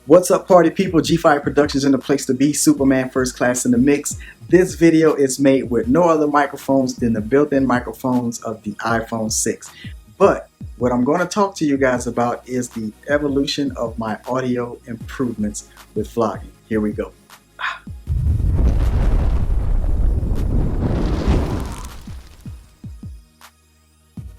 What's up, party people? G5 Productions in the place to be. Superman First Class in the mix. This video is made with no other microphones than the built-in microphones of the iPhone 6. But what I'm going to talk to you guys about is the evolution of my audio improvements with vlogging. Here we go.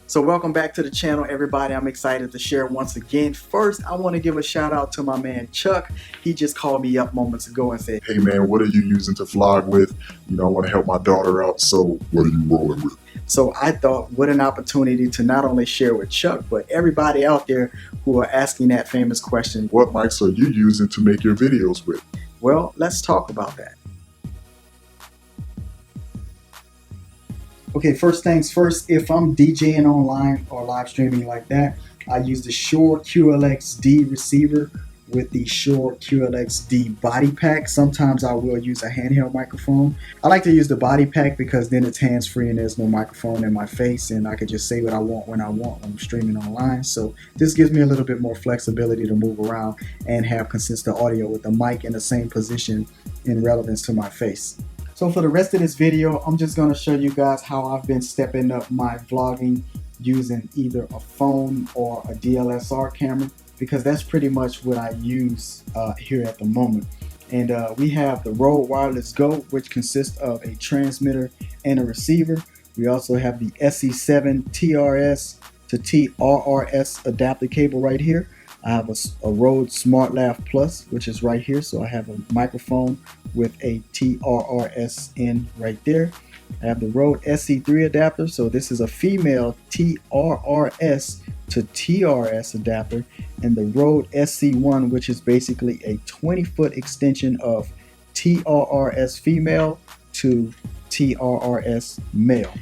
So welcome back to the channel, everybody. I'm excited to share once again. First, I want to give a shout out to my man Chuck. He just called me up moments ago and said, "Hey man, what are you using to vlog with? You know, I want to help my daughter out, so what are you rolling with?" So I thought, what an opportunity to not only share with Chuck, but everybody out there who are asking that famous question, what mics are you using to make your videos with? Well, let's talk about that. Okay, first things first, if I'm DJing online or live streaming like that, I use the Shure QLXD receiver with the Shure QLXD body pack. Sometimes I will use a handheld microphone. I like to use the body pack because then it's hands-free and there's no microphone in my face and I can just say what I want when I'm streaming online. So this gives me a little bit more flexibility to move around and have consistent audio with the mic in the same position in relevance to my face. So for the rest of this video, I'm just going to show you guys how I've been stepping up my vlogging using either a phone or a DSLR camera, because that's pretty much what I use here at the moment. And we have the Rode Wireless Go, which consists of a transmitter and a receiver. We also have the SC1 TRRS to TRRS adapter cable right here. I have a Rode SmartLav Plus, which is right here. So I have a microphone with a TRRS in right there. I have the Rode SC3 adapter. So this is a female TRRS to TRRS adapter. And the Rode SC1, which is basically a 20-foot extension of TRRS female to TRRS male.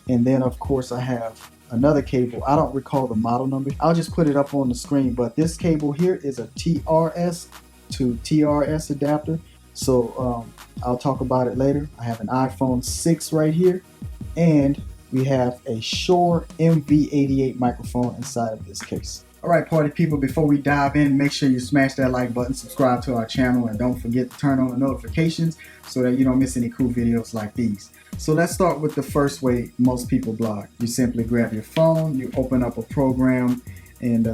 And then of course I have another cable. I don't recall the model number. I'll just put it up on the screen, but this cable here is a TRS to TRS adapter. So I'll talk about it later. I have an iPhone 6 right here, and we have a Shure MV88 microphone inside of this case. All right, party people, before we dive in, make sure you smash that like button, subscribe to our channel, and don't forget to turn on the notifications so that you don't miss any cool videos like these. So let's start with the first way most people vlog. You simply grab your phone, you open up a program, and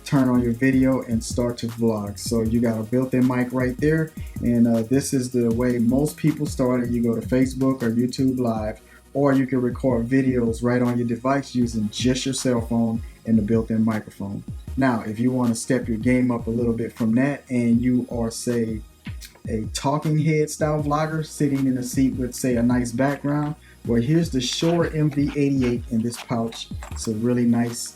turn on your video and start to vlog. So you got a built-in mic right there, and this is the way most people started. You go to Facebook or YouTube Live, or you can record videos right on your device using just your cell phone and the built-in microphone. Now, if you want to step your game up a little bit from that, and you are, say, a talking head style vlogger sitting in a seat with, say, a nice background, well, here's the Shure MV88 in this pouch. It's a really nice,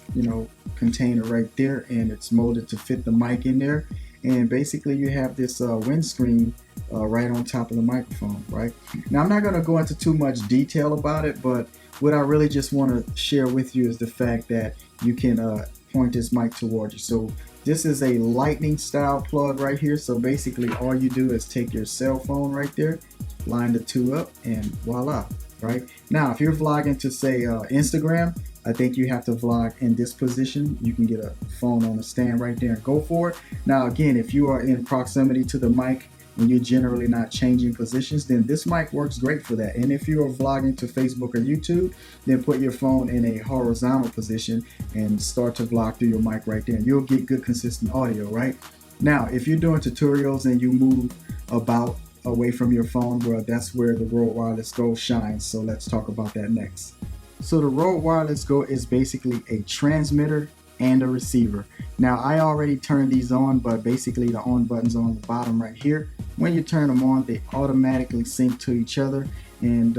container right there, and it's molded to fit the mic in there. And basically you have this windscreen right on top of the microphone, right? Now, I'm not going to go into too much detail about it, but what I really just want to share with you is the fact that you can point this mic towards you. So this is a lightning style plug right here. So basically all you do is take your cell phone right there, line the two up, and voila, right? Now, if you're vlogging to, say, Instagram, I think you have to vlog in this position. You can get a phone on a stand right there and go for it. Now, again, if you are in proximity to the mic and you're generally not changing positions, then this mic works great for that. And if you are vlogging to Facebook or YouTube, then put your phone in a horizontal position and start to vlog through your mic right there, and you'll get good consistent audio, right? Now, if you're doing tutorials and you move about away from your phone, well, that's where the Rode Wireless Go shines. So let's talk about that next. So the Rode Wireless Go is basically a transmitter and a receiver. Now, I already turned these on, but basically the on button's on the bottom right here. When you turn them on, they automatically sync to each other, and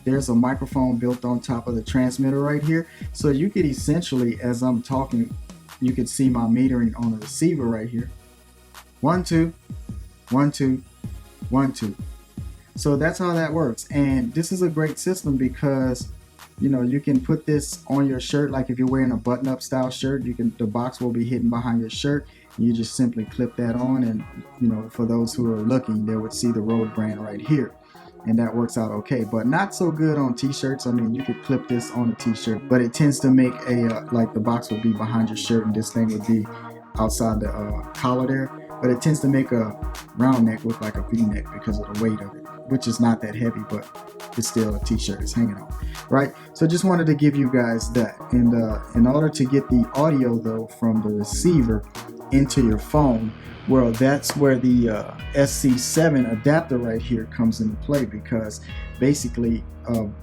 there's a microphone built on top of the transmitter right here. So you could essentially, as I'm talking, you could see my metering on the receiver right here. 1 2 1 2 1 2. So that's how that works. And this is a great system because you can put this on your shirt. Like if you're wearing a button-up style shirt, the box will be hidden behind your shirt. You just simply clip that on, and for those who are looking, they would see the Rode brand right here, and that works out okay. But not so good on t-shirts. I mean, you could clip this on a t-shirt, but it tends to make like the box would be behind your shirt and this thing would be outside the collar there. but it tends to make a round neck look like a V-neck because of the weight of it, which is not that heavy, but it's still a t-shirt, it's hanging on, right? So just wanted to give you guys that. And in order to get the audio though from the receiver into your phone, well, that's where the SC7 adapter right here comes into play, because basically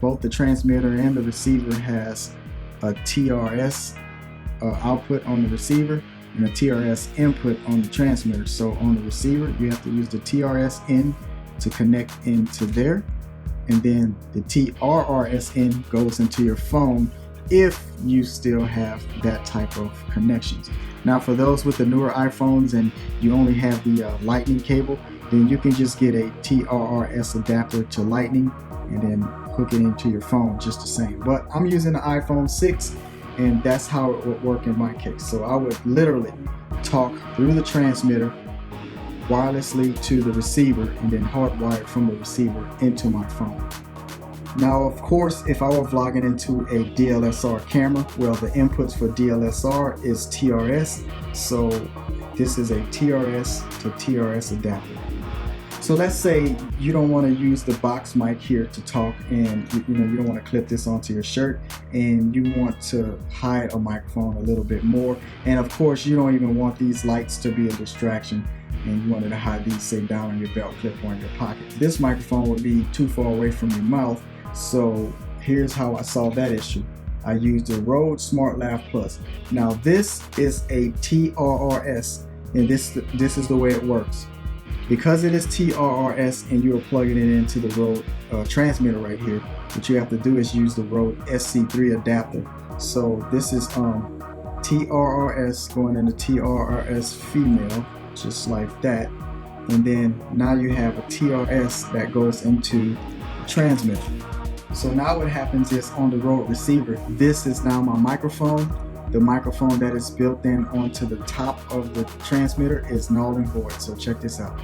both the transmitter and the receiver has a TRRS output on the receiver and a TRRS input on the transmitter. So on the receiver, you have to use the TRRS in to connect into there, and then the TRRS in goes into your phone if you still have that type of connections. Now for those with the newer iPhones and you only have the lightning cable, then you can just get a TRRS adapter to lightning and then hook it into your phone just the same. But I'm using the iPhone 6 and that's how it would work in my case. So I would literally talk through the transmitter wirelessly to the receiver and then hardwire from the receiver into my phone. Now, of course, if I were vlogging into a DSLR camera, well, the inputs for DSLR is TRRS, so this is a TRRS to TRRS adapter. So let's say you don't want to use the box mic here to talk, and you don't want to clip this onto your shirt, and you want to hide a microphone a little bit more, and of course you don't even want these lights to be a distraction, and you wanted to hide these, say, down on your belt clip or in your pocket. This microphone would be too far away from your mouth. So here's how I solved that issue. I used the Rode SmartLav Plus. Now this is a TRRS, and this is the way it works. Because it is TRRS and you are plugging it into the Rode transmitter right here, what you have to do is use the Rode SC3 adapter. So this is TRRS going into TRRS female, just like that. And then now you have a TRRS that goes into the transmitter. So now what happens is on the Rode receiver, this is now my microphone. The microphone that is built in onto the top of the transmitter is null and void. So check this out.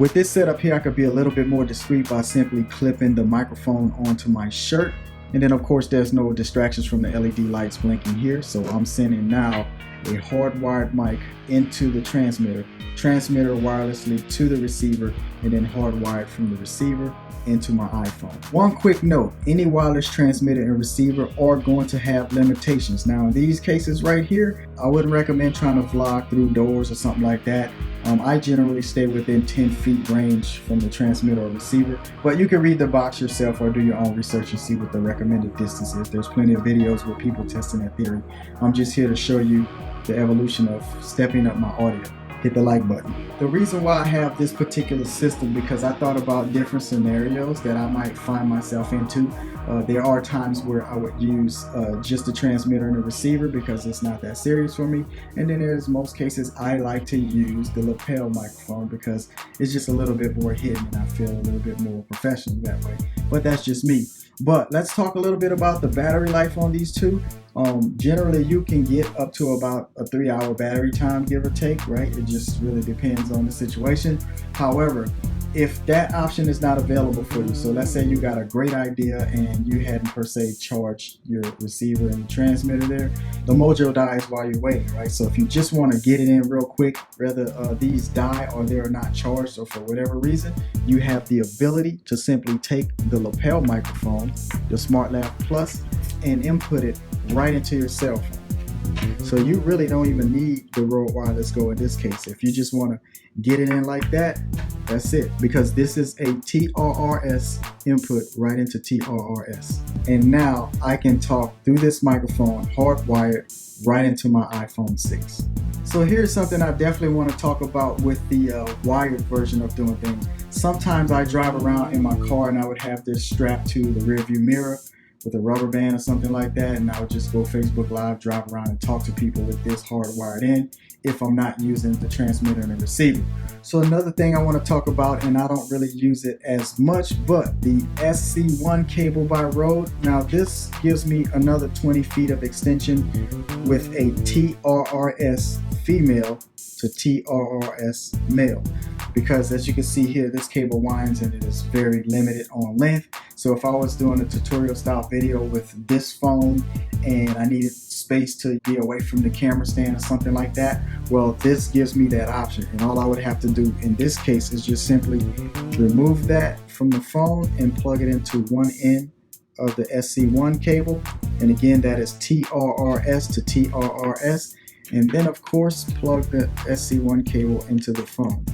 With this setup here, I could be a little bit more discreet by simply clipping the microphone onto my shirt. And then of course there's no distractions from the LED lights blinking here. So I'm sending now a hardwired mic into the transmitter wirelessly to the receiver, and then hardwired from the receiver into my iPhone. One quick note, any wireless transmitter and receiver are going to have limitations. Now in these cases right here, I wouldn't recommend trying to vlog through doors or something like that. I generally stay within 10 feet range from the transmitter or receiver, but you can read the box yourself or do your own research and see what the recommended distance is. There's plenty of videos with people testing that theory. I'm just here to show you the evolution of stepping up my audio. Hit the like button. The reason why I have this particular system, because I thought about different scenarios that I might find myself into. There are times where I would use just the transmitter and the receiver because it's not that serious for me. And then there's most cases I like to use the lapel microphone because it's just a little bit more hidden and I feel a little bit more professional that way. But that's just me. But let's talk a little bit about the battery life on these two. Generally you can get up to about a 3-hour battery time, give or take, right? It just really depends on the situation. However, if that option is not available for you, so let's say you got a great idea and you hadn't per se charged your receiver and transmitter there, the mojo dies while you're waiting, right? So if you just want to get it in real quick, whether these die or they're not charged or for whatever reason, you have the ability to simply take the lapel microphone, the SmartLav Plus, and input it right into your cell phone. So you really don't even need the Rode Wireless Go in this case. If you just want to get it in like that, that's it. Because this is a TRRS input right into TRRS. And now I can talk through this microphone hardwired right into my iPhone 6. So here's something I definitely want to talk about with the wired version of doing things. Sometimes I drive around in my car and I would have this strapped to the rear view mirror with a rubber band or something like that, and I would just go Facebook Live, drive around and talk to people with this hardwired in if I'm not using the transmitter and the receiver. So another thing I want to talk about, and I don't really use it as much, but the SC1 Cable by Rode. Now this gives me another 20 feet of extension with a TRRS female to TRRS male. because as you can see here, this cable winds and it is very limited on length. So if I was doing a tutorial style video with this phone and I needed space to be away from the camera stand or something like that, well, this gives me that option. And all I would have to do in this case is just simply remove that from the phone and plug it into one end of the SC1 cable. And again, that is TRRS to TRRS. And then of course, plug the SC1 cable into the phone.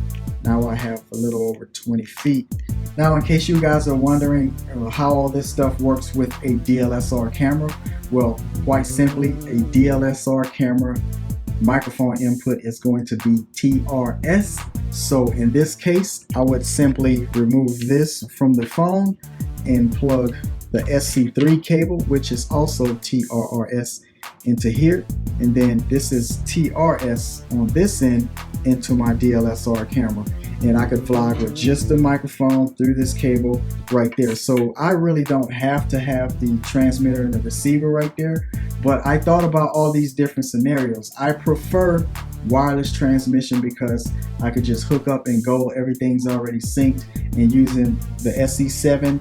Now I have a little over 20 feet. Now, in case you guys are wondering how all this stuff works with a DLSR camera, well, quite simply, a DLSR camera microphone input is going to be TRS. So in this case, I would simply remove this from the phone and plug the SC3 cable, which is also TRRS, into here. And then this is TRS on this end into my DLSR camera. And I could vlog with just the microphone through this cable right there. So I really don't have to have the transmitter and the receiver right there. But I thought about all these different scenarios. I prefer wireless transmission because I could just hook up and go. Everything's already synced, and using the SC7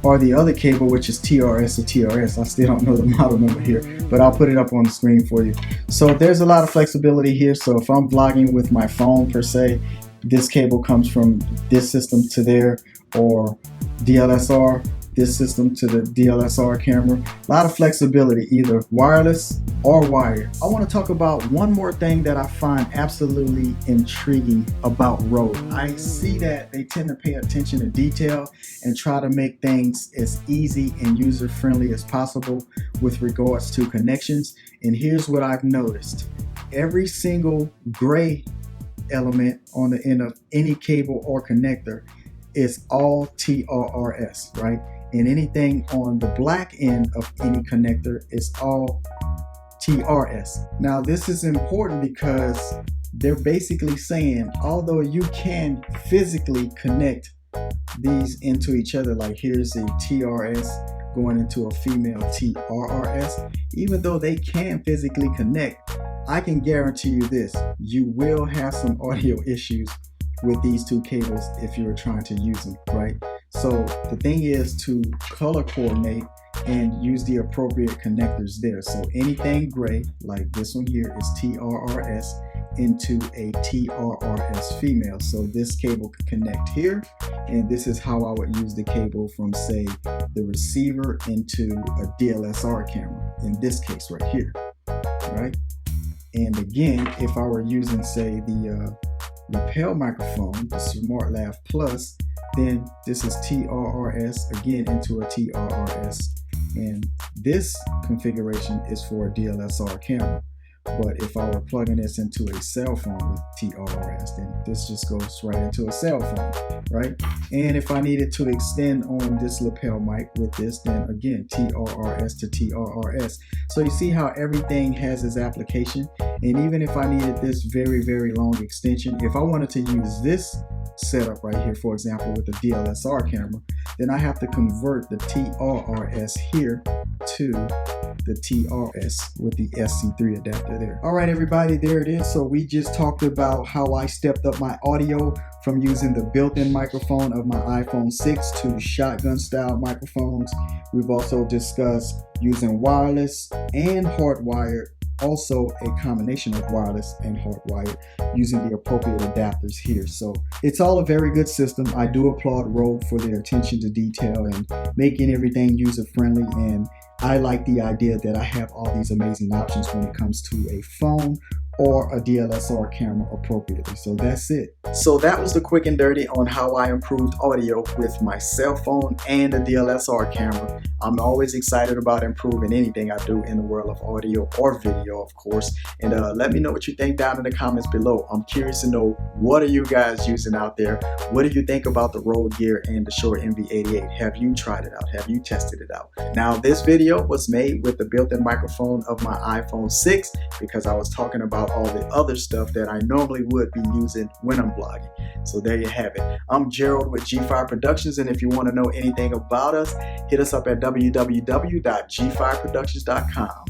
or the other cable, which is TRS or TRS. I still don't know the model number here, but I'll put it up on the screen for you. So there's a lot of flexibility here. So if I'm vlogging with my phone per se, this cable comes from this system to there, or DLSR, this system to the DLSR camera. A lot of flexibility, either wireless or wired. I want to talk about one more thing that I find absolutely intriguing about Rode. I see that they tend to pay attention to detail and try to make things as easy and user-friendly as possible with regards to connections. And here's what I've noticed. Every single gray element on the end of any cable or connector is all TRRS, right? And anything on the black end of any connector is all TRS. Now this is important because they're basically saying, although you can physically connect these into each other, like here's a TRS going into a female TRRS, even though they can physically connect, I can guarantee you this, you will have some audio issues with these two cables if you're trying to use them, right? So the thing is to color coordinate and use the appropriate connectors there. So anything gray, like this one here, is TRRS into a TRRS female. So this cable could connect here, and this is how I would use the cable from, say, the receiver into a DLSR camera, in this case right here, right? And again, if I were using, say, the lapel microphone, the SmartLav Plus, then this is TRRS again into a TRRS, and this configuration is for a DLSR camera. But if I were plugging this into a cell phone with TRRS, then this just goes right into a cell phone, right? And if I needed to extend on this lapel mic with this, then again, TRRS to TRRS. So you see how everything has its application. And even if I needed this very, very long extension, if I wanted to use this setup right here, for example, with the DLSR camera, then I have to convert the TRRS here to the TRS with the SC3 adapter there. All right, everybody, there it is. So we just talked about how I stepped up my audio from using the built-in microphone of my iPhone 6 to shotgun style microphones. We've also discussed using wireless and hardwired, also a combination of wireless and hardwired, using the appropriate adapters here. So it's all a very good system. I do applaud Rode for their attention to detail and making everything user-friendly, and I like the idea that I have all these amazing options when it comes to a phone or a DLSR camera appropriately. So that's it. So that was the quick and dirty on how I improved audio with my cell phone and a DLSR camera. I'm always excited about improving anything I do in the world of audio or video, of course. And let me know what you think down in the comments below. I'm curious to know, what are you guys using out there? What do you think about the Rode gear and the Shure MV88? Have you tried it out? Have you tested it out? Now, this video was made with the built-in microphone of my iPhone 6 because I was talking about all the other stuff that I normally would be using when I'm vlogging. So there you have it. I'm Gerald with G5 Productions, and if you want to know anything about us, hit us up at www.g5productions.com.